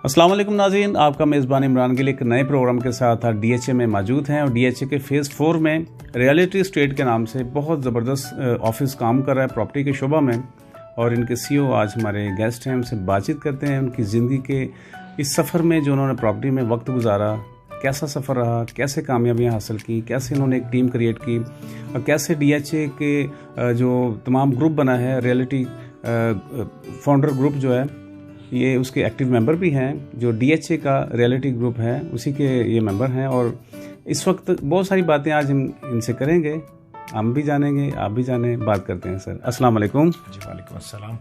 अस्सलाम वालेकुम नाज़रीन, आपका मेज़बान इमरान गिल एक नए प्रोग्राम के साथ DHA में मौजूद हैं और DHA के फ़ेज़ 4 में रियलिटी स्टेट के नाम से बहुत ज़बरदस्त ऑफिस काम कर रहा है प्रॉपर्टी के शोबा में। और इनके CEO आज हमारे गेस्ट हैं, उनसे बातचीत करते हैं उनकी ज़िंदगी के इस सफ़र में जो उन्होंने प्रॉपर्टी में वक्त गुजारा, कैसा सफ़र रहा, कैसे कामयाबियाँ हासिल की, कैसे उन्होंने एक टीम क्रिएट की और कैसे DHA के जो तमाम ग्रुप बना है, रियलिटी फाउंडर ग्रुप जो है ये उसके एक्टिव मेंबर भी हैं। जो DHA का रियलिटी ग्रुप है उसी के ये मेंबर हैं और इस वक्त बहुत सारी बातें आज हम इनसे करेंगे, हम भी जानेंगे, आप भी जानें। बात करते हैं सर। अस्सलाम वालेकुम। जी वालेकुम अस्सलाम।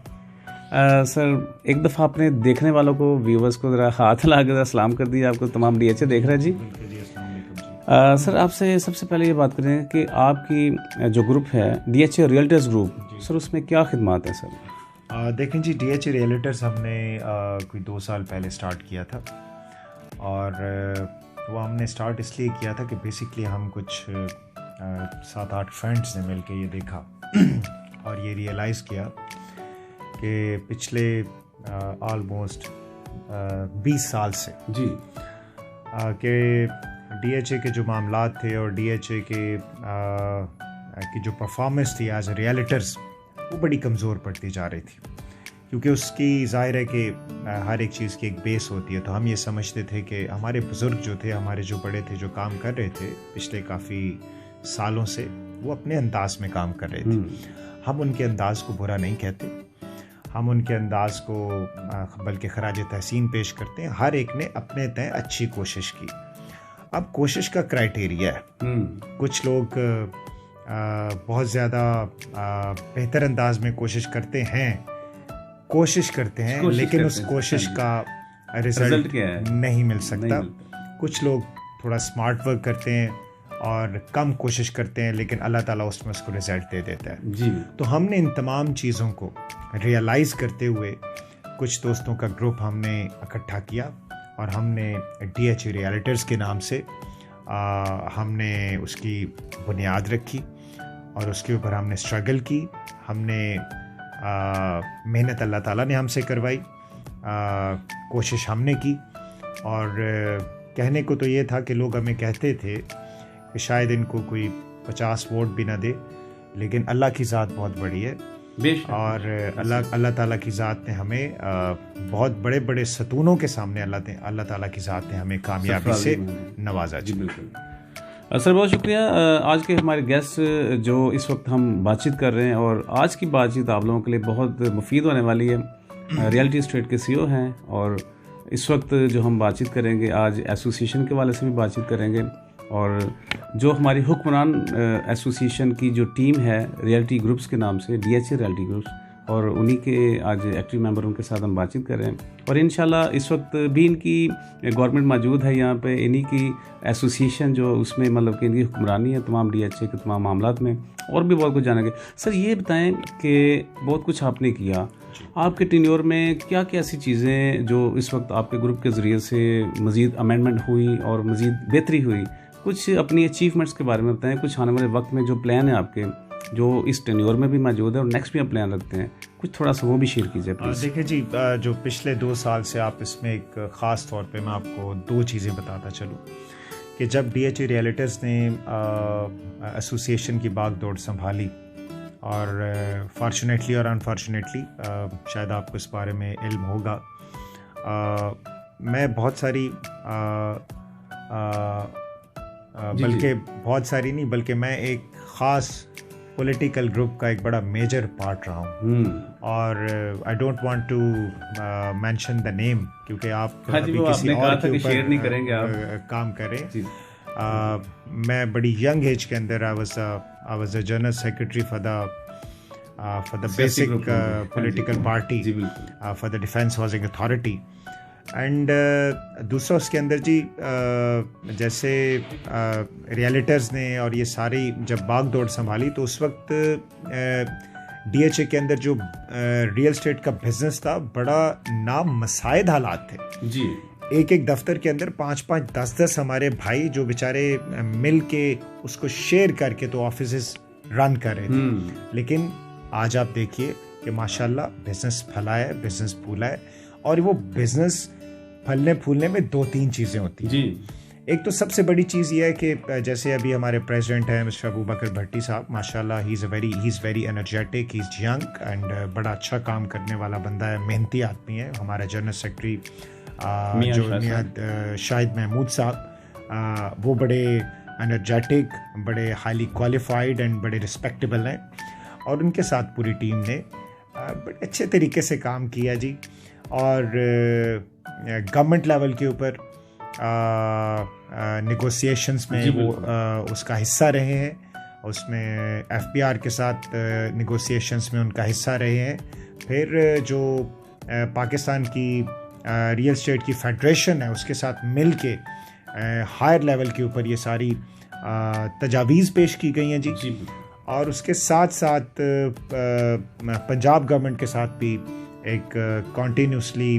सर एक दफ़ा आपने देखने वालों को, व्यूवर्स को ज़रा हाथ ला कर सलाम कर दिया, आपको तमाम DHA देख रहे हैं जी। सर आपसे सबसे पहले ये बात करें कि आपकी जो ग्रुप है DHA रियल्टर्स ग्रुप, सर उसमें क्या खिदमात है सर? देखें जी, DHA रियल्टर्स हमने कोई 2 साल पहले स्टार्ट किया था और वो हमने स्टार्ट इसलिए किया था कि बेसिकली हम कुछ 7-8 फ्रेंड्स ने मिल के ये देखा और ये रियलाइज़ किया कि पिछले ऑलमोस्ट 20 साल से जी कि DHA के जो मामलात थे और DHA के की जो परफॉर्मेंस थी एज रियल्टर्स वो बड़ी कमज़ोर पड़ती जा रही थी, क्योंकि उसकी ज़ाहिर है कि हर एक चीज़ की एक बेस होती है। तो हम ये समझते थे कि हमारे बुज़ुर्ग जो थे, हमारे जो बड़े थे, जो काम कर रहे थे पिछले काफ़ी सालों से, वो अपने अंदाज में काम कर रहे थे। हम उनके अंदाज को बुरा नहीं कहते, हम उनके अंदाज को बल्कि खराज तहसीन पेश करते हैं। हर एक ने अपने तय अच्छी कोशिश की। अब कोशिश का क्राइटेरिया है, कुछ लोग बहुत ज़्यादा बेहतर अंदाज में कोशिश करते हैं लेकिन उस कोशिश का रिजल्ट नहीं मिल सकता। कुछ लोग थोड़ा स्मार्ट वर्क करते हैं और कम कोशिश करते हैं लेकिन अल्लाह ताला उसमें उसको रिजल्ट दे देता है जी। तो हमने इन तमाम चीज़ों को रियलाइज़ करते हुए कुछ दोस्तों का ग्रुप हमने इकट्ठा किया और हमने DHA रियल्टर्स के नाम से हमने उसकी बुनियाद रखी और उसके ऊपर हमने स्ट्रगल की। हमने मेहनत अल्लाह ताला ने हमसे करवाई, कोशिश हमने की। और कहने को तो ये था कि लोग हमें कहते थे कि शायद इनको कोई 50 वोट भी ना दे, लेकिन अल्लाह की ज़ात बहुत बड़ी है और अल्लाह ताला की ज़ात ने हमें बहुत बड़े बड़े सतूनों के सामने अल्लाह ताला की ज़ात ने हमें कामयाबी से नवाजा। जी बिल्कुल सर, बहुत शुक्रिया। आज के हमारे गेस्ट जो इस वक्त हम बातचीत कर रहे हैं और आज की बातचीत आप लोगों के लिए बहुत मुफीद होने वाली है। रियलिटी स्टेट के CEO हैं और इस वक्त जो हम बातचीत करेंगे आज एसोसिएशन के वाले से भी बातचीत करेंगे और जो हमारी हुक्मरान एसोसिएशन की जो टीम है रियलिटी ग्रुप्स के नाम से DHA रियलिटी ग्रुप्स, और उन्हीं के आज एक्टिव मेंबर उनके साथ हम बातचीत कर रहे हैं। और इंशाल्लाह इस वक्त भी इनकी गवर्नमेंट मौजूद है यहाँ पे, इन्हीं की एसोसिएशन जो उसमें मतलब कि इनकी हुक्मरानी है तमाम DHA के तमाम मामलात में, और भी बहुत कुछ जानेंगे। सर ये बताएं कि बहुत कुछ आपने किया, आपके टेन्योर में क्या क्या ऐसी चीज़ें जो इस वक्त आपके ग्रुप के ज़रिए से मज़ीद अमेंडमेंट हुई और मज़ीद बेहतरी हुई, कुछ अपनी अचीवमेंट्स के बारे में बताएं, कुछ आने वाले वक्त में जो प्लान है आपके जो इस टेन्योर में भी मौजूद है और नेक्स्ट भी आप प्लान रखते हैं, कुछ थोड़ा सा वो भी शेयर कीजिए प्लीज़। देखिए जी, जो पिछले 2 साल से आप इसमें एक ख़ास तौर पे मैं आपको 2 चीज़ें बताता चलूँ कि जब DHA रियल्टर्स ने एसोसिएशन की बागडोर संभाली और फॉर्चुनेटली और अनफॉर्चुनेटली शायद आपको इस बारे में इल्म होगा, मैं बहुत सारी बल्कि बहुत सारी नहीं बल्कि मैं एक ख़ास पॉलिटिकल ग्रुप का एक बड़ा मेजर पार्ट रहा हूँ और I don't want to mention the name, क्योंकि आप अभी किसी और के ऊपर शेयर नहीं करेंगे आप काम करें। मैं बड़ी यंग एज के अंदर I was a general secretary for the basic political party for the defence housing authority and दूसरा उसके अंदर जी जैसे रियल्टर्स ने और ये सारी जब बागडोर संभाली तो उस वक्त DHA के अंदर जो रियल एस्टेट का बिजनेस था बड़ा नामसायद हालात थे जी। एक दफ्तर के अंदर 5-5, 10-10 हमारे भाई जो बेचारे मिल के उसको शेयर करके तो ऑफिसेस रन कर रहे थे। लेकिन आज आप देखिए कि माशाल्लाह बिजनेस फैला है, बिजनेस फूला है और वो बिजनेस फलने फूलने में 2-3 चीज़ें होती हैं जी। एक तो सबसे बड़ी चीज़ ये है कि जैसे अभी हमारे प्रेसिडेंट हैं मिस्टर अबू बकर भट्टी साहब, माशाल्लाह he is very energetic, he is young and बड़ा अच्छा काम करने वाला बंदा है, मेहनती आदमी है। हमारा जनरल सेक्रेटरी जो शाहिद महमूद साहब, वो बड़े एनर्जेटिक, बड़े हाईली क्वालिफाइड एंड बड़े रिस्पेक्टेबल हैं और उनके साथ पूरी टीम ने बड़े अच्छे तरीके से काम किया जी। और गवर्नमेंट लेवल के ऊपर नेगोशिएशंस में वो उसका हिस्सा रहे हैं, उसमें एफबीआर के साथ नेगोशिएशंस में उनका हिस्सा रहे हैं। फिर जो पाकिस्तान की रियल एस्टेट की फेडरेशन है उसके साथ मिल के हायर लेवल के ऊपर ये सारी तजावीज़ पेश की गई हैं जी। और उसके साथ साथ पंजाब गवर्नमेंट के साथ भी एक कॉन्टीन्यूसली,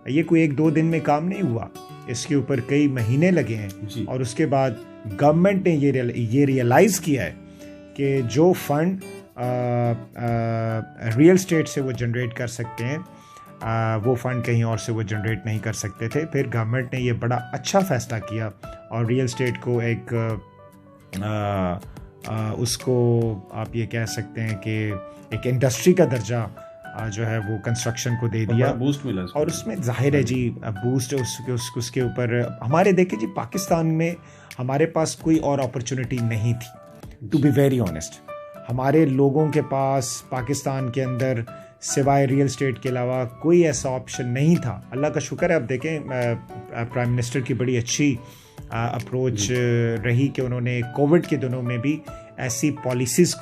ये कोई 1-2 दिन में काम नहीं हुआ, इसके ऊपर कई महीने लगे हैं। और उसके बाद गवर्नमेंट ने ये रियलाइज़ किया है कि जो फंड रियल एस्टेट से वो जनरेट कर सकते हैं, वो फंड कहीं और से वो जनरेट नहीं कर सकते थे। फिर गवर्नमेंट ने ये बड़ा अच्छा फ़ैसला किया और रियल एस्टेट को एक उसको आप ये कह सकते हैं कि एक इंडस्ट्री का दर्जा जो है वो कंस्ट्रक्शन को दे दिया, बूस्ट मिला। और उसमें जाहिर है जी बूस्ट उसके ऊपर हमारे देखिए जी, पाकिस्तान में हमारे पास कोई और अपॉर्चुनिटी नहीं थी, टू बी वेरी ऑनेस्ट। हमारे लोगों के पास पाकिस्तान के अंदर सिवाय रियल एस्टेट के अलावा कोई ऐसा ऑप्शन नहीं था। अल्लाह का शुक्र है, अब देखें प्राइम मिनिस्टर की बड़ी अच्छी अप्रोच रही कि उन्होंने कोविड के दिनों में भी ऐसी पॉलिसीज़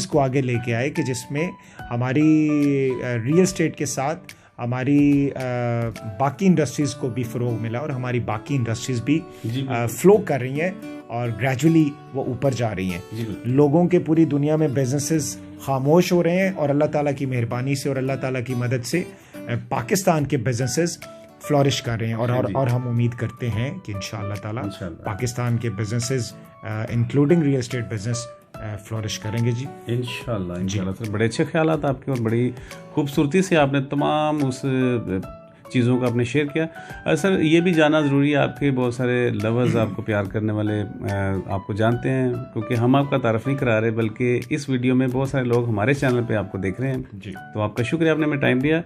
को आगे लेके आए कि जिसमें हमारी रियल एस्टेट के साथ हमारी बाकी इंडस्ट्रीज़ को भी फ़रोग मिला और हमारी बाकी इंडस्ट्रीज़ भी फ्लो कर रही हैं और ग्रेजुअली वो ऊपर जा रही हैं। लोगों के पूरी दुनिया में बिजनेसेस खामोश हो रहे हैं और अल्लाह ताला की मेहरबानी से और अल्लाह ताला की मदद से पाकिस्तान के बिजनेसेस फ्लोरिश कर रहे हैं और हम उम्मीद करते हैं कि इंशाअल्लाह ताला पाकिस्तान के businesses including real estate business flourish करेंगे जी, इंशाअल्लाह। सर बड़े अच्छे ख्यालात आपके और बड़ी खूबसूरती से आपने तमाम उस चीज़ों का आपने शेयर किया। सर ये भी जानना ज़रूरी है, आपके बहुत सारे लवर्स, आपको प्यार करने वाले आपको जानते हैं, क्योंकि हम आपका तारफ़ नहीं करा रहे बल्कि इस वीडियो में बहुत सारे लोग हमारे चैनल पे आपको देख रहे हैं जी। तो आपका शुक्रिया, आपने हमें टाइम दिया।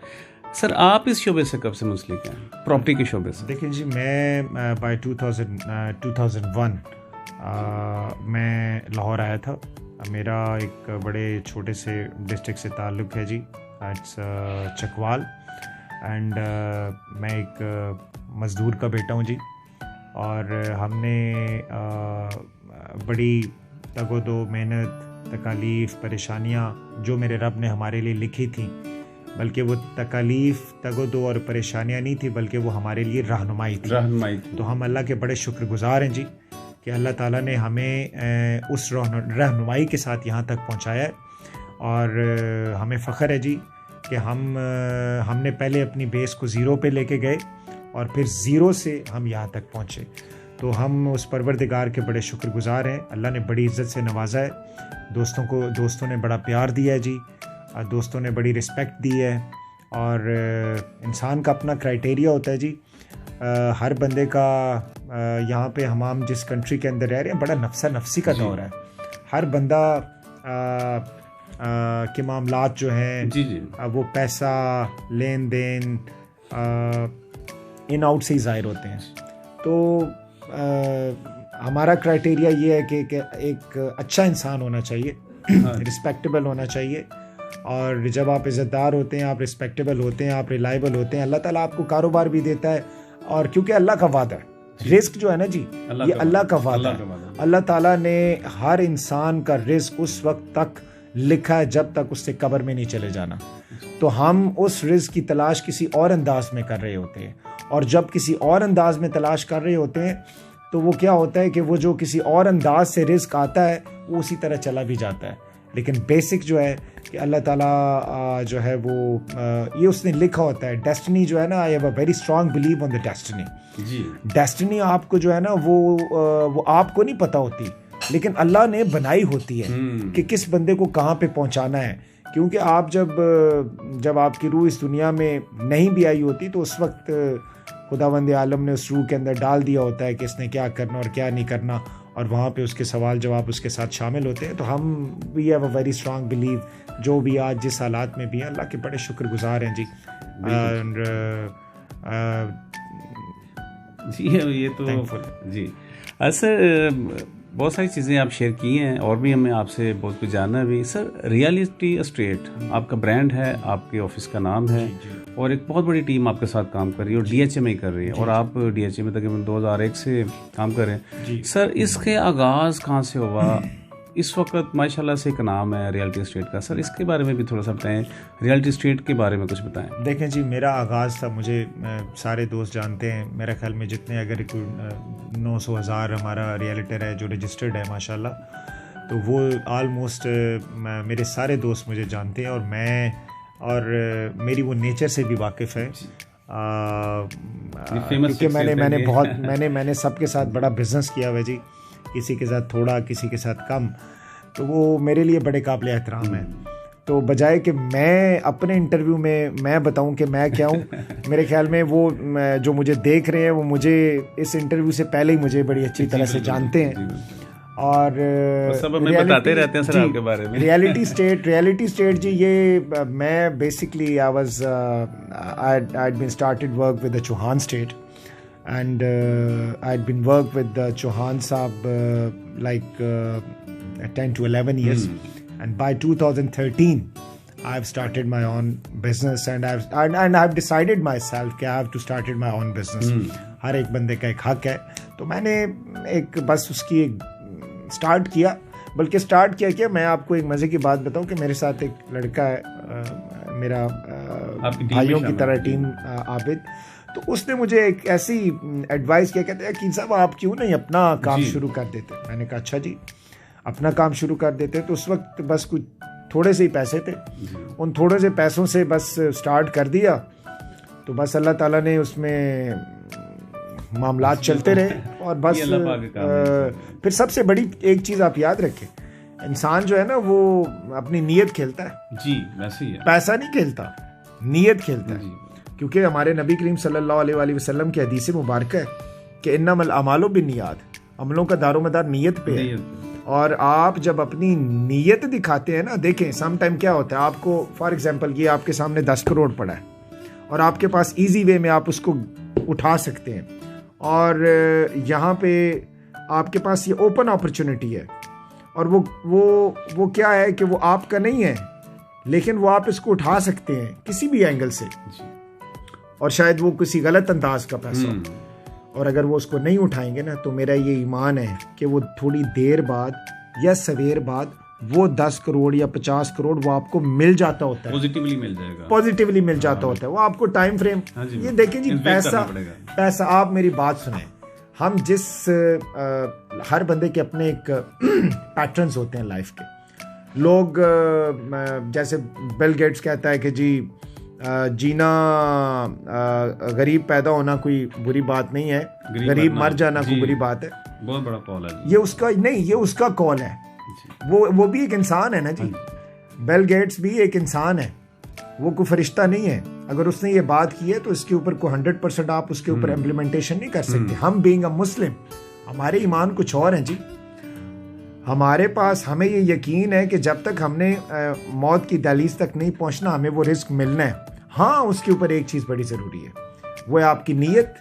सर आप इस शोबे से कब से मुंसलिक हैं, प्रॉपर्टी के शोबे से? देखिए जी, मैं बाय 2001 मैं लाहौर आया था। मेरा एक बड़े छोटे से डिस्ट्रिक्ट से ताल्लुक़ है जी, इट्स चकवाल, एंड मैं एक मज़दूर का बेटा हूँ जी। और हमने बड़ी तगोदो, मेहनत, तकालीफ़, परेशानियाँ जो मेरे रब ने हमारे लिए लिखी थी, बल्कि वो तकालीफ़, तगोदो और परेशानियाँ नहीं थी, बल्कि वो हमारे लिए रहनुमाई थी। तो हम अल्लाह के बड़े शुक्रगुज़ार हैं जी कि अल्लाह ताला ने हमें उस रहनुमाई के साथ यहाँ तक पहुँचाया है। और हमें फ़ख्र है जी कि हमने पहले अपनी बेस को ज़ीरो पे लेके गए और फिर ज़ीरो से हम यहाँ तक पहुँचे। तो हम उस परवरदिगार के बड़े शुक्रगुज़ार हैं। अल्लाह ने बड़ी इज़्ज़त से नवाजा है, दोस्तों ने बड़ा प्यार दिया है जी, दोस्तों ने बड़ी रिस्पेक्ट दी है। और इंसान का अपना क्राइटेरिया होता है जी। हर बंदे का यहाँ पे हम जिस कंट्री के अंदर रह रहे हैं, बड़ा नफसी का दौर है। हर बंदा के मामलात जो हैं वो पैसा, लेन देन, इन आउट से ही ज़ाहिर होते हैं। तो हमारा क्राइटेरिया ये है कि एक अच्छा इंसान होना चाहिए, रिस्पेक्टेबल होना चाहिए। और जब आप इज़्ज़तदार होते हैं, आप रिस्पेक्टेबल होते हैं, आप रिलायबल होते हैं, अल्लाह ताला आपको कारोबार भी देता है। और क्योंकि अल्लाह का वादा है, रिस्क जो है ना जी, ये अल्लाह का वादा है। अल्लाह ताला ने हर इंसान का रिस्क उस वक्त तक लिखा है जब तक उससे कब्र में नहीं चले जाना। तो हम उस रिस्क की तलाश किसी और अंदाज में कर रहे होते हैं, और जब किसी और अंदाज में तलाश कर रहे होते हैं तो वो क्या होता है कि वो जो किसी और अंदाज से रिस्क आता है वो उसी तरह चला भी जाता है। लेकिन बेसिक जो है कि अल्लाह ताला जो है वो ये उसने लिखा होता है। डेस्टिनी जो है ना, I have a very strong believe on the destiny जी। डेस्टिनी आपको जो है ना वो आपको नहीं पता होती, लेकिन अल्लाह ने बनाई होती है कि किस बंदे को कहाँ पे पहुँचाना है, क्योंकि आप जब आपकी रूह इस दुनिया में नहीं भी आई होती तो उस वक्त खुदावंद आलम ने उस रूह के अंदर डाल दिया होता है कि इसने क्या करना और क्या नहीं करना, और वहाँ पे उसके सवाल जवाब उसके साथ शामिल होते हैं। तो हम we have a very strong believe, जो भी आज जिस हालात में भी हैं, अल्लाह के बड़े शुक्रगुजार हैं जी। जी ये तो जी सर, बहुत सारी चीज़ें आप शेयर की हैं और भी हमें आपसे बहुत कुछ जानना भी। सर, रियलिटी एस्टेट आपका ब्रांड है, आपके ऑफिस का नाम है, और एक बहुत बड़ी टीम आपके साथ काम कर रही है और डीएचए में ही कर रही है, और आप डीएचए में तकरीबन 2001 से काम कर रहे हैं। सर, इसके आगाज़ कहाँ से हुआ? इस वक्त माशाल्लाह से एक नाम है रियलिटी एस्टेट का। सर, इसके बारे में भी थोड़ा सा बताएं, रियलिटी एस्टेट के बारे में कुछ बताएं। देखें जी, मेरा आगाज़ था, मुझे सारे दोस्त जानते हैं, मेरे ख्याल में जितने अगर 900,000 हमारा रियलिटर है जो रजिस्टर्ड है माशाल्लाह, तो वो आलमोस्ट मेरे सारे दोस्त मुझे जानते हैं, और मेरी वो नेचर से भी वाकिफ़ है, क्योंकि मैंने सबके साथ बड़ा बिजनेस किया हुआ जी, किसी के साथ थोड़ा, किसी के साथ कम, तो वो मेरे लिए बड़े काबिल एहतराम है। तो बजाय कि मैं अपने इंटरव्यू में मैं बताऊं कि मैं क्या हूं, मेरे ख्याल में वो जो मुझे देख रहे हैं वो मुझे इस इंटरव्यू से पहले ही मुझे बड़ी अच्छी तरह से जानते हैं, और सब हमें बताते रहते हैं सर आपके बारे में। रियलिटी स्टेट जी, ये मैं basically I'd been started work with the Chauhan state, and I'd been work with the Chauhan Saab like 10 to 11 years, and by 2013 I've started my own business, and I've decided myself कि I have to started my own business। हर एक बंदे का एक हक है, तो मैंने एक बस उसकी स्टार्ट किया, बल्कि स्टार्ट किया क्या, मैं आपको एक मज़े की बात बताऊं कि मेरे साथ एक लड़का है, मेरा भाइयों की तरह टीम, आबिद, तो उसने मुझे एक ऐसी एडवाइस किया, कहते हैं कि साहब आप क्यों नहीं अपना काम शुरू कर देते। मैंने कहा अच्छा जी, अपना काम शुरू कर देते। तो उस वक्त बस कुछ थोड़े से ही पैसे थे, उन थोड़े से पैसों से बस स्टार्ट कर दिया, तो बस अल्लाह ताला ने उसमें मामलात चलते रहे, और बस फिर सबसे बड़ी एक चीज़ आप याद रखें, इंसान जो है ना वो अपनी नीयत खेलता है जी, वैसे ही है, पैसा नहीं खेलता, नीयत खेलता है। क्योंकि हमारे नबी करीम सल्लल्लाहु अलैहि वसल्लम की हदीस मुबारक है कि इन्नमल अमालो बिन्नियात, अमलों का दारोमदार नीयत पे है, और आप जब अपनी नीयत दिखाते हैं ना, देखें सम टाइम क्या होता है, आपको फॉर एग्जांपल ये आपके सामने 10 करोड़ पड़ा है और आपके पास इजी वे में आप उसको उठा सकते हैं, और यहाँ पे आपके पास ये ओपन अपॉर्चुनिटी है, और वो क्या है कि वो आपका नहीं है, लेकिन वो आप इसको उठा सकते हैं किसी भी एंगल से, और शायद वो किसी गलत अंदाज का पैसा हो, और अगर वो उसको नहीं उठाएंगे ना, तो मेरा ये ईमान है कि वो थोड़ी देर बाद या सवेर बाद वो 10 करोड़ या 50 करोड़ वो आपको मिल जाता होता है, पॉजिटिवली मिल जाएगा, पॉजिटिवली मिल जाता होता है, वो आपको टाइम फ्रेम। ये देखें जी, पैसा आप मेरी बात सुने, हम जिस हर बंदे के अपने एक पैटर्न्स होते हैं लाइफ के। लोग जैसे बिल गेट्स कहता है कि जी जीना, गरीब पैदा होना कोई बुरी बात नहीं है, गरीब मर जाना कोई बुरी बात है। बहुत बड़ा कॉल है ये उसका नहीं, ये उसका कॉल है, वो भी एक इंसान है ना जी, बिल गेट्स भी एक इंसान है, वो कोई फरिश्ता नहीं है। अगर उसने ये बात की है तो इसके ऊपर को 100% आप उसके ऊपर इम्प्लीमेंटेशन नहीं कर सकते। हम बीइंग अ मुस्लिम, हमारे ईमान कुछ और हैं जी, हमारे पास हमें ये यकीन है कि जब तक हमने मौत की दहलीज तक नहीं पहुंचना, हमें वो रिस्क मिलना है। हाँ, उसके ऊपर एक चीज़ बड़ी ज़रूरी है, वो है आपकी नीयत,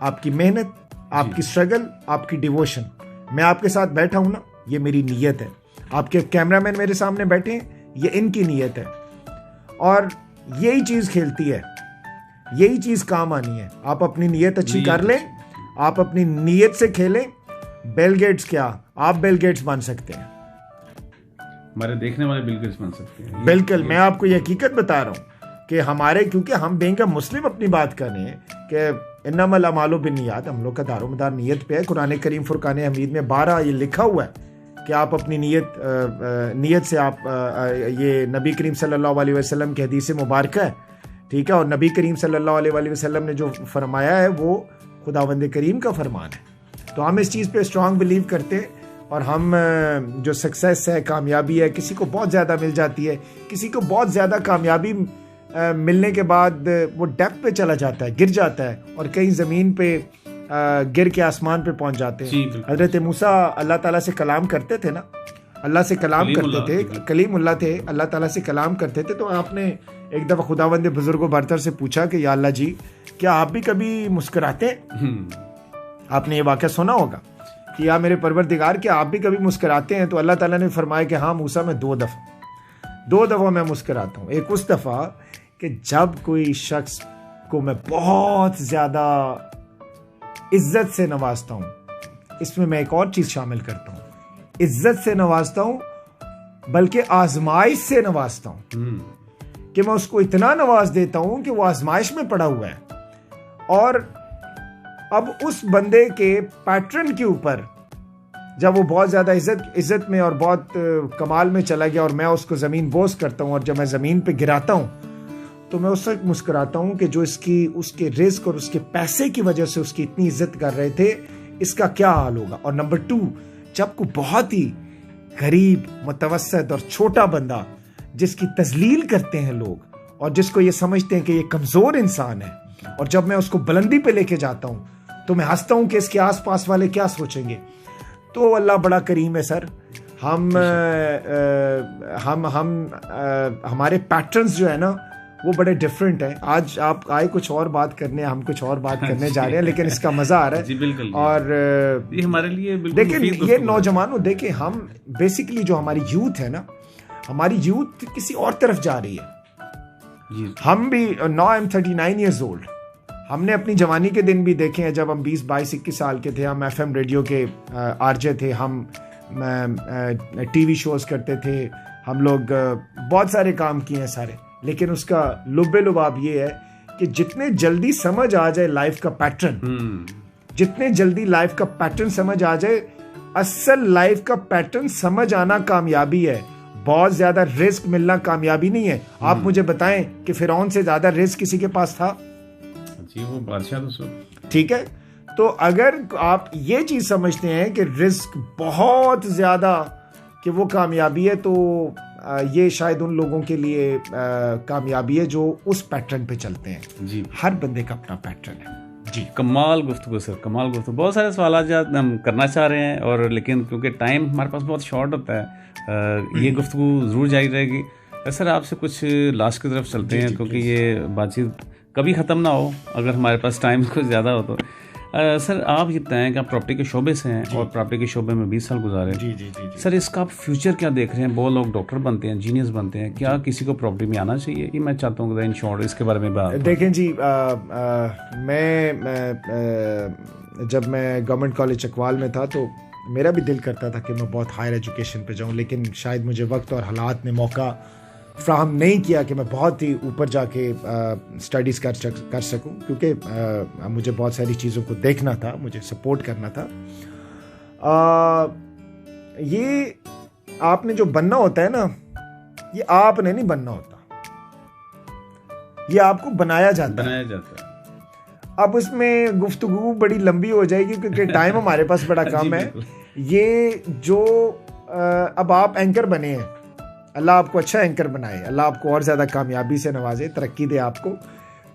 आपकी मेहनत, आपकी स्ट्रगल, आपकी डिवोशन। मैं आपके साथ बैठा हूँ ना, ये मेरी नीयत है। आपके कैमरामैन मेरे सामने बैठे हैं, ये इनकी नीयत है, और यही चीज़ खेलती है, यही चीज़ काम आनी है। आप अपनी नीयत अच्छी कर लें, आप अपनी नीयत से खेलें, बिल गेट्स क्या, आप बिल गेट्स बन सकते हैं, हमारे देखने वाले बिल गेट्स बन सकते हैं। बिल्कुल, मैं आपको ये हकीकत बता रहा हूँ कि हमारे, क्योंकि हम बेंग मुस्लिम अपनी बात कर रहे हैं कि इन्नमल अमालो बिन्नियात, हम लोग का दारोमदार नीयत पे है। कुरान करीम फुरकान हमीद में 12 ये लिखा हुआ है कि आप अपनी नीयत से आप ये नबी करीम सल्लल्लाहु अलैहि वसल्लम की हदीस मुबारक है, ठीक है, और नबी करीम सल्लल्लाहु अलैहि वसल्लम ने जो फरमाया है वो खुदावंद करीम का फरमान है। तो हम इस चीज़ पे स्ट्रांग बिलीव करते हैं, और हम जो सक्सेस है, कामयाबी है, किसी को बहुत ज़्यादा मिल जाती है, किसी को बहुत ज़्यादा कामयाबी मिलने के बाद वो डेप्थ पे चला जाता है, गिर जाता है और कहीं ज़मीन पे गिर के आसमान पे पहुंच जाते हैं। हज़रत मूसा अल्लाह ताला से कलाम करते थे ना, अल्लाह से कलाम करते थे, कलीमुल्लाह थे, अल्लाह ताला से कलाम करते थे। तो आपने एक दफ़ा खुदावंद बुजुर्ग बरतर से पूछा कि या अल्लाह जी, क्या आप भी कभी मुस्कुराते हैं? आपने ये वाक़या सुना होगा कि या मेरे परवरदिगार, क्या आप भी कभी मुस्कुराते हैं? तो अल्लाह ताला ने फरमाया कि हाँ मूसा, मैं 2 दफ़ा मैं मुस्कुराता हूँ। एक उस दफ़ा कि जब कोई शख्स को मैं बहुत ज़्यादा इज्जत से नवाजता हूँ, इसमें मैं एक और चीज़ शामिल करता हूँ, इज्जत से नवाजता हूँ बल्कि आजमाइश से नवाजता हूँ, कि मैं उसको इतना नवाज देता हूँ कि वो आजमाइश में पड़ा हुआ है और अब उस बंदे के पैटर्न के ऊपर जब वो बहुत ज़्यादा इज्जत में और बहुत कमाल में चला गया और मैं उसको ज़मीन बोझ करता हूँ और जब मैं ज़मीन पे गिराता हूँ तो मैं उस वक्त मुस्कुराता हूँ कि जो उसके रिस्क और उसके पैसे की वजह से उसकी इतनी इज्जत कर रहे थे, इसका क्या हाल होगा। और नंबर 2, जब को बहुत ही गरीब, मुतवस्सित और छोटा बंदा जिसकी तजलील करते हैं लोग और जिसको ये समझते हैं कि ये कमज़ोर इंसान है, और जब मैं उसको बुलंदी पे लेके जाता हूँ तो मैं हंसता हूँ कि इसके आसपास वाले क्या सोचेंगे। तो अल्लाह बड़ा करीम है सर। हमारे पैटर्न्स जो है ना वो बड़े डिफरेंट हैं। आज आप आए कुछ और बात करने, हम कुछ और बात करने जा रहे हैं, लेकिन इसका मजा आ रहा है। जी बिल्कुल। और ये हमारे लिए देखिए ये नौजवानों, देखिए हम बेसिकली जो हमारी यूथ है ना, हमारी यूथ किसी और तरफ जा रही है। हम भी, now I am 39 years old, हमने अपनी जवानी के दिन भी देखे हैं जब हम 20, 22, 21 साल के थे। हम FM रेडियो के आरजे थे, हम टीवी शोज करते थे, हम लोग बहुत सारे काम किए हैं सारे। लेकिन उसका लुब्बे लुबाब ये है कि जितने जल्दी समझ आ जाए लाइफ का पैटर्न, जितने जल्दी लाइफ का पैटर्न समझ आ जाए, असल लाइफ का पैटर्न समझ आना कामयाबी है। बहुत ज्यादा रिस्क मिलना कामयाबी नहीं है। आप मुझे बताएं कि फिरौन से ज्यादा रिस्क किसी के पास था? जी, वो बादशाह तो। ठीक है, तो अगर आप ये चीज समझते हैं कि रिस्क बहुत ज्यादा कि वो कामयाबी है, तो ये शायद उन लोगों के लिए कामयाबी है जो उस पैटर्न पे चलते हैं। जी, हर बंदे का अपना पैटर्न है। जी, कमाल गुफ्तगू सर, कमाल गुफ्तगू। बहुत सारे सवाल हम करना चाह रहे हैं और लेकिन क्योंकि टाइम हमारे पास बहुत शॉर्ट होता है, ये गुफ्तगू ज़रूर जारी रहेगी। सर आपसे कुछ लास्ट की तरफ चलते हैं, क्योंकि ये बातचीत कभी ख़त्म ना हो अगर हमारे पास टाइम कुछ ज़्यादा हो तो। सर आप ये बताएं कि आप प्रॉपर्टी के शोबे से हैं और प्रॉपर्टी के शोबे में 20 साल गुजारे। जी। सर इसका आप फ्यूचर क्या देख रहे हैं? बहुत लोग डॉक्टर बनते हैं, इंजीनियर्स बनते हैं, क्या किसी को प्रॉपर्टी में आना चाहिए? ये मैं चाहता हूँ इन शॉर्ट इसके बारे में बात। देखें जी, जब मैं गवर्नमेंट कॉलेज चकवाल में था तो मेरा भी दिल करता था कि मैं बहुत हायर एजुकेशन पे जाऊँ, लेकिन शायद मुझे वक्त और हालात ने मौका फ्राहम नहीं किया कि मैं बहुत ही ऊपर जाके स्टडीज़ कर सकूं, क्योंकि मुझे बहुत सारी चीज़ों को देखना था, मुझे सपोर्ट करना था। ये आपने जो बनना होता है ना, ये आपने नहीं बनना होता, ये आपको बनाया जाता है। अब उसमें गुफ्तगू बड़ी लंबी हो जाएगी क्योंकि टाइम हमारे पास बड़ा कम है। ये जो अब आप एंकर बने हैं, अल्लाह आपको अच्छा एंकर बनाए, अल्लाह आपको और ज़्यादा कामयाबी से नवाजे, तरक्की दे आपको।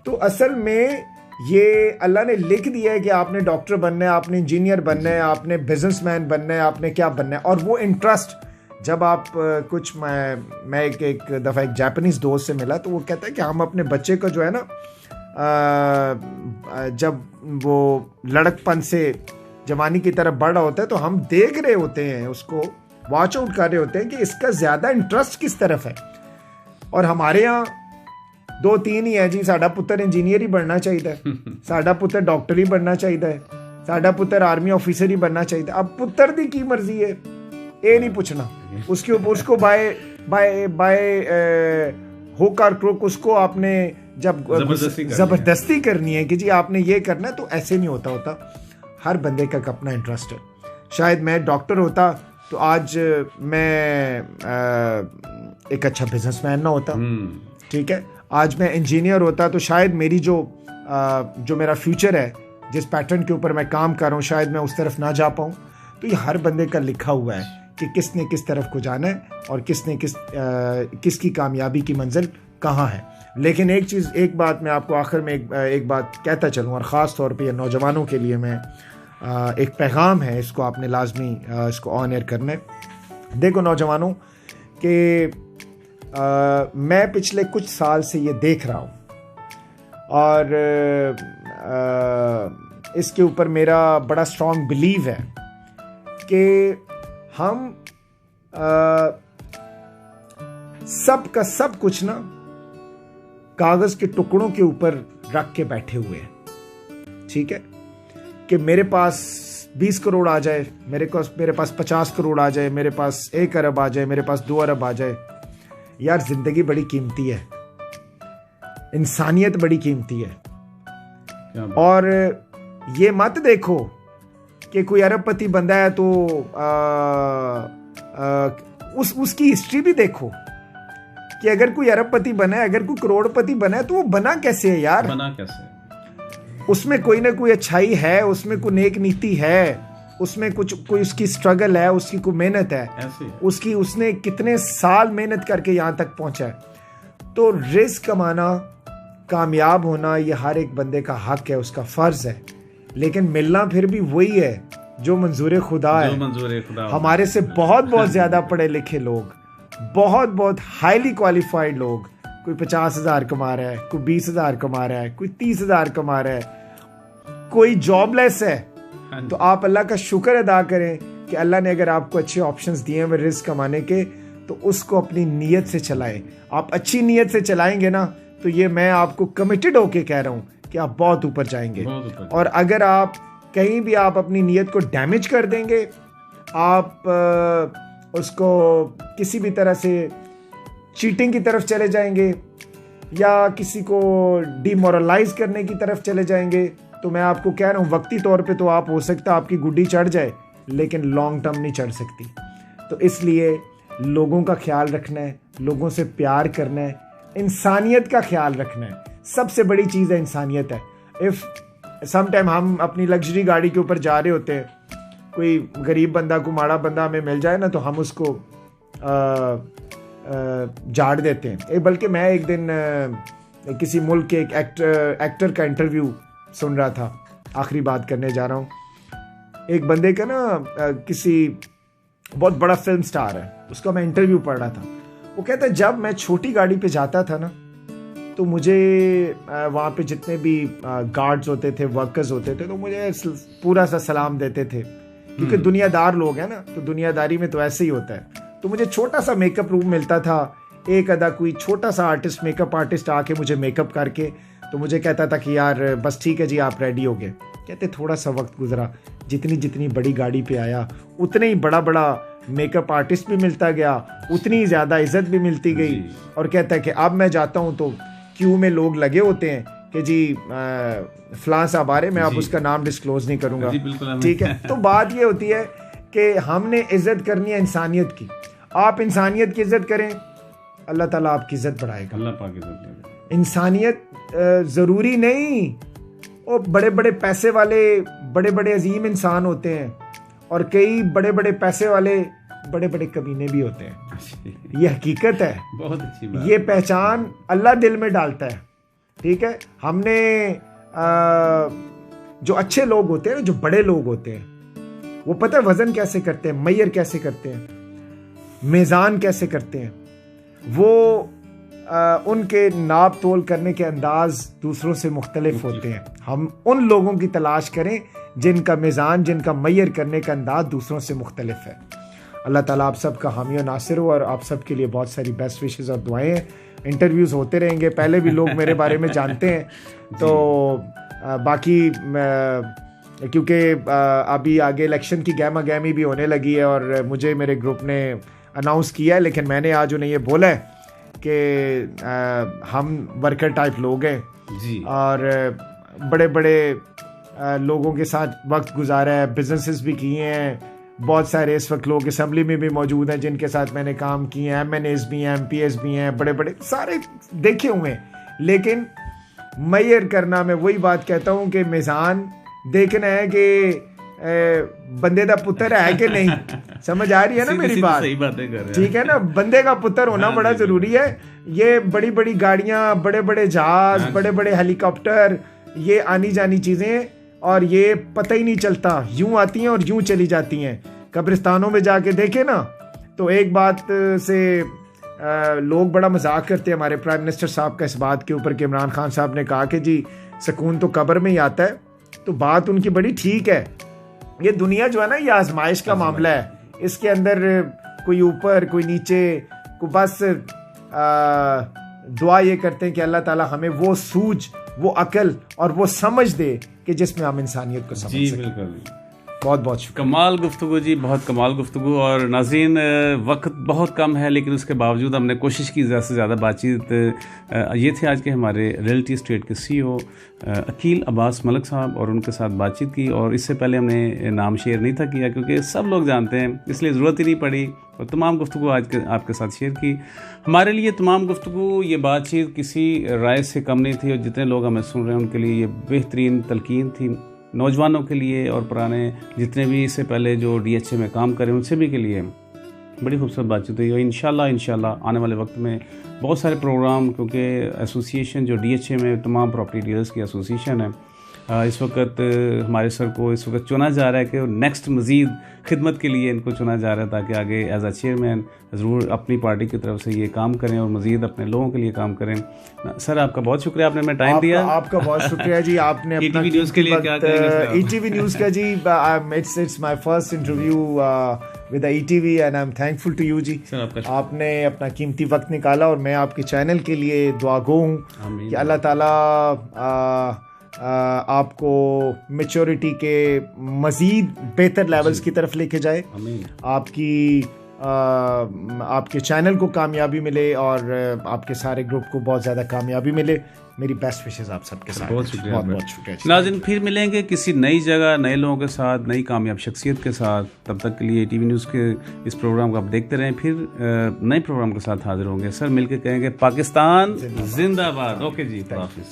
तो असल में ये अल्लाह ने लिख दिया है कि आपने डॉक्टर बनना है, आपने इंजीनियर बनना है, आपने बिजनेसमैन बनना है, आपने क्या बनना है। और वो इंटरेस्ट जब आप कुछ मैं एक दफ़ा एक जापानीज़ दोस्त से मिला तो वो कहता है कि हम अपने बच्चे को जो है ना, जब वो लड़कपन से जवानी की तरफ बढ़ रहा होता है तो हम देख रहे होते हैं, उसको वॉच आउट कर रहे होते हैं कि इसका ज़्यादा इंटरेस्ट किस तरफ है। और हमारे यहाँ 2-3 ही है जी, साडा पुत्र इंजीनियर ही बनना चाहिए, साडा पुत्र डॉक्टर ही बनना चाहिए, साडा पुत्र आर्मी ऑफिसर ही बनना चाहिए। अब पुत्र दी की मर्जी है ये नहीं पूछना, उसके ऊपर उसको बाय हुक और क्रुक उसको आपने जब जबरदस्ती करनी है कि जी आपने ये करना है, तो ऐसे नहीं होता। हर बंदे का अपना इंटरेस्ट है। शायद मैं डॉक्टर होता तो आज मैं एक अच्छा बिजनेसमैन ना होता, ठीक है। आज मैं इंजीनियर होता तो शायद मेरी जो मेरा फ्यूचर है, जिस पैटर्न के ऊपर मैं काम कर रहा हूँ, शायद मैं उस तरफ ना जा पाऊँ। तो ये हर बंदे का लिखा हुआ है कि किसने किस तरफ को जाना है और किसने किसकी कामयाबी की मंजिल कहाँ है। लेकिन एक बात मैं आपको आखिर में एक बात कहता चलूँ, और ख़ास तौर पे ये नौजवानों के लिए मैं एक पैगाम है, इसको आपने लाजमी इसको ऑन एयर करना है। देखो नौजवानों कि मैं पिछले कुछ साल से ये देख रहा हूँ और इसके ऊपर मेरा बड़ा स्ट्रॉन्ग बिलीव है कि हम सब का सब कुछ ना कागज के टुकड़ों के ऊपर रख के बैठे हुए हैं। ठीक है कि मेरे पास 20 करोड़ आ जाए, मेरे पास 50 करोड़ आ जाए, मेरे पास 1 अरब आ जाए, मेरे पास 2 अरब आ जाए। यार जिंदगी बड़ी कीमती है, इंसानियत बड़ी कीमती है। और ये मत देखो कि कोई अरबपति बंदा है तो उसकी हिस्ट्री भी देखो कि अगर कोई अरबपति बना है, अगर कोई करोड़पति बना है तो वो बना कैसे है यार? बना कैसे? उसमें कोई ना कोई अच्छाई है, उसमें कोई नेक नीति है, उसमें कोई उसकी स्ट्रगल है, उसकी कोई मेहनत है, उसने कितने साल मेहनत करके यहाँ तक पहुंचा है। तो रिस्क कमाना, कामयाब होना, ये हर एक बंदे का हक है, उसका फर्ज है। लेकिन मिलना फिर भी वही है जो मंजूर खुदा है। हमारे से बहुत ज्यादा पढ़े लिखे लोग, बहुत हाईली क्वालिफाइड लोग, कोई 50,000 कमा रहा है, कोई 20,000 कमा रहा है, कोई 30,000 कमा रहा है, कोई जॉबलेस है। तो आप अल्लाह का शुक्र अदा करें कि अल्लाह ने अगर आपको अच्छे ऑप्शंस दिए हैं रिस्क कमाने के, तो उसको अपनी नीयत से चलाएं। आप अच्छी नीयत से चलाएंगे ना, तो ये मैं आपको कमिटेड होके कह रहा हूं कि आप बहुत ऊपर जाएंगे। और अगर आप कहीं भी आप अपनी नीयत को डैमेज कर देंगे, आप उसको किसी भी तरह से चीटिंग की तरफ चले जाएंगे या किसी को डिमोरलाइज करने की तरफ चले जाएंगे, तो मैं आपको कह रहा हूँ वक्ती तौर पे तो आप हो सकता है आपकी गुड्डी चढ़ जाए, लेकिन लॉन्ग टर्म नहीं चढ़ सकती। तो इसलिए लोगों का ख्याल रखना है, लोगों से प्यार करना है, इंसानियत का ख्याल रखना है। सबसे बड़ी चीज़ है इंसानियत है। इफ़ समटाइम हम अपनी लग्जरी गाड़ी के ऊपर जा रहे होते हैं, कोई गरीब बंदा, को माड़ा बंदा हमें मिल जाए ना, तो हम उसको झाड़ देते हैं। बल्कि मैं एक दिन किसी मुल्क के एक एक्टर का इंटरव्यू सुन रहा था, आखिरी बात करने जा रहा हूँ। एक बंदे का ना किसी बहुत बड़ा फिल्म स्टार है, उसका मैं इंटरव्यू पढ़ रहा था। वो कहता है जब मैं छोटी गाड़ी पे जाता था ना, तो मुझे वहाँ पे जितने भी गार्ड्स होते थे, वर्कर्स होते थे, तो मुझे पूरा सा सलाम देते थे, क्योंकि दुनियादार लोग हैं ना, तो दुनियादारी में तो ऐसे ही होता है। तो मुझे छोटा सा मेकअप रूम मिलता था, एक अदा कोई छोटा सा आर्टिस्ट, मेकअप आर्टिस्ट आके मुझे मेकअप करके तो मुझे कहता था कि यार बस ठीक है जी, आप रेडी हो गए। कहते थोड़ा सा वक्त गुजरा, जितनी बड़ी गाड़ी पे आया, उतने ही बड़ा मेकअप आर्टिस्ट भी मिलता गया, उतनी ही ज़्यादा इज्जत भी मिलती गई। और कहता है कि अब मैं जाता हूँ तो क्यू में लोग लगे होते हैं कि जी फलां साहब आ रहे, मैं अब उसका नाम डिस्क्लोज नहीं करूँगा, ठीक है। तो बात ये होती है कि हमने इज्जत करनी है इंसानियत की। आप इंसानियत की इज्जत करें, अल्लाह ताला आपकी इज्जत बढ़ाएगा। अल्लाह पाक इज्जत देगा। इंसानियत ज़रूरी नहीं वो बड़े पैसे वाले बड़े अजीम इंसान होते हैं, और कई बड़े पैसे वाले बड़े कमीने भी होते हैं। ये हकीकत है, बहुत अच्छी बात। ये पहचान अल्लाह दिल में डालता है, ठीक है। हमने जो अच्छे लोग होते हैं, जो बड़े लोग होते हैं, वो पता है वजन कैसे करते हैं, मैयर कैसे करते हैं, मीज़ान कैसे करते हैं। वो उनके नाप तोल करने के अंदाज दूसरों से मुख्तलिफ होते हैं। हम उन लोगों की तलाश करें जिनका मीज़ान, जिनका मैयर करने का अंदाज दूसरों से मुख्तलिफ है। अल्लाह ताला आप सब का हामी और नासिर हो, और आप सब के लिए बहुत सारी बेस्ट विशेस और दुआएं हैं। इंटरव्यूज़ होते रहेंगे, पहले भी लोग मेरे बारे में जानते हैं, तो बाकी क्योंकि अभी आगे इलेक्शन की गहमा गहमी भी होने लगी है, और मुझे मेरे ग्रुप ने अनाउंस किया है, लेकिन मैंने आज उन्हें ये बोला है कि हम वर्कर टाइप लोग हैं जी, और बड़े लोगों के साथ वक्त गुजारा है, बिजनेसेस भी किए हैं। बहुत सारे इस वक्त लोग असम्बली में भी मौजूद हैं जिनके साथ मैंने काम किए हैं, MNAs भी हैं, MPs भी हैं, बड़े सारे देखे हुए हैं। लेकिन मैयर करना, मैं वही बात कहता हूँ कि मीज़ान देखना है कि बंदे दा पुत्र है कि नहीं, समझ आ रही है ना मेरी बात? सही बातें कर रहे हैं, ठीक है ना, बंदे का पुत्र होना बड़ा जरूरी है। ये बड़ी बड़ी गाड़ियां, बड़े बड़े जहाज, बड़े बड़े हेलीकॉप्टर, ये आनी जानी चीजें, और ये पता ही नहीं चलता, यूं आती हैं और यूं चली जाती हैं। कब्रिस्तानों में जाके देखे ना, तो एक बात से लोग बड़ा मजाक करते हैं हमारे प्राइम मिनिस्टर साहब का इस बात के ऊपर कि इमरान खान साहब ने कहा कि जी सुकून तो कब्र में ही आता है। तो बात उनकी बड़ी ठीक है। ये दुनिया जो है ना, ये आजमाइश का मामला है। इसके अंदर कोई ऊपर कोई नीचे, को बस दुआ ये करते हैं कि अल्लाह ताला हमें वो सूझ, वो अकल और वो समझ दे कि जिसमें हम इंसानियत को समझ सकें। बिल्कुल, बहुत बहुत शुक्रिया। कमाल गुफ्तगू जी, बहुत कमाल गुफ्तगू। और नाज़रीन, वक्त बहुत कम है, लेकिन उसके बावजूद हमने कोशिश की ज़्यादा से ज़्यादा बातचीत। ये थे आज के हमारे रियल्टी स्टेट के CEO अकील अब्बास मलिक साहब, और उनके साथ बातचीत की। और इससे पहले हमने नाम शेयर नहीं था किया, क्योंकि सब लोग जानते हैं, इसलिए ज़रूरत ही नहीं पड़ी। और तमाम गुफ्तगू आज के आपके साथ शेयर की। हमारे लिए तमाम गुफ्तगू, ये बातचीत किसी राय से कम नहीं थी, और जितने लोग हमें सुन रहे हैं उनके लिए ये बेहतरीन तलकीन थी, नौजवानों के लिए और पुराने जितने भी इससे पहले जो DHA में काम करें उन सभी के लिए बड़ी खूबसूरत बातचीत हुई। और इंशाल्लाह आने वाले वक्त में बहुत सारे प्रोग्राम, क्योंकि एसोसिएशन जो DHA में तमाम प्रॉपर्टी डीलर्स की एसोसिएशन है, इस वक्त हमारे सर को इस वक्त चुना जा रहा है कि नेक्स्ट मज़ीद खिदमत के लिए इनको चुना जा रहा है, ताकि आगे एज अ चेयरमैन ज़रूर अपनी पार्टी की तरफ से ये काम करें और मज़ीद अपने लोगों के लिए काम करें। सर, आपका बहुत शुक्रिया, आपने हमें टाइम दिया। आपका बहुत शुक्रिया जी। आपने अपना ETV न्यूज़ के लिए क्या कहेंगे? ETV न्यूज़ का जी, it's my first interview with ETV and I am thankful to you जी। आपने अपना कीमती वक्त निकाला, और मैं आपके चैनल के लिए दुआगो हूँ कि अल्लाह ताला आपको मैच्योरिटी के मज़ीद बेहतर लेवल्स की तरफ लेके जाए, आपके चैनल को कामयाबी मिले, और आपके सारे ग्रुप को बहुत ज़्यादा कामयाबी मिले। मेरी बेस्ट विशेस आप सबके साथ। बहुत शुक्रिया, बहुत शुक्रिया। नाज़रीन, फिर मिलेंगे किसी नई जगह, नए लोगों के साथ, नई कामयाब शख्सियत के साथ। तब तक के लिए ETV न्यूज़ के इस प्रोग्राम को आप देखते रहें। फिर नए प्रोग्राम के साथ हाजिर होंगे। सर, मिलकर कहेंगे पाकिस्तान जिंदाबाद। ओके जी, हाफिज़।